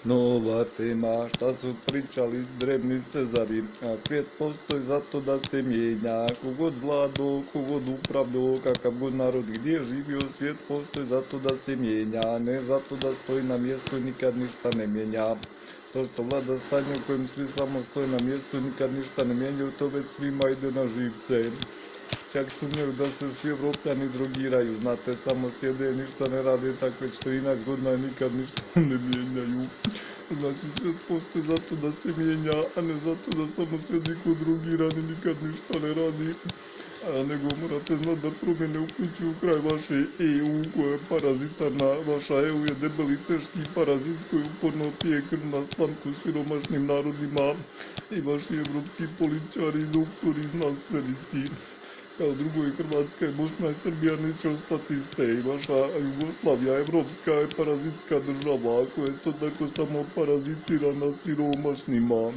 Nova tema, šta su pričali drevni Cezari, a svijet postoji zato da se mijenja, kogod vlado, kogod upravljao, kakav god narod gdje je živio, svijet postoji zato da se mijenja, ne zato da stoji na mjestu i nikad ništa ne mijenja. To što vlada stanje u kojem svi samo stoje na mjestu i nikad ništa ne mijenjaju, to već svima ide na živce. Čak sumnjaju da se svi Evropljani drogiraju, znate, samo sjede, ništa ne rade, tak već 13 godina i nikad ništa ne mijenjaju. Znači svijet postoji zato da se mijenja, a ne zato da samo sjedi ko drogiran i nikad ništa ne radi. Nego morate znati da promjene uključuju kraj vaše EU koja je parazitarna, vaša EU je debeli teški parazit koji uporno pije krv na slamku siromašnim narodima i vaši evropski političari i doktori i znanstvenici. Kao drugo i Hrvatska i Bosna i Srbija neće ostati iste i vaša Jugoslavija, evropska je parazitska država koja je to tako samo parazitira na siromašnima.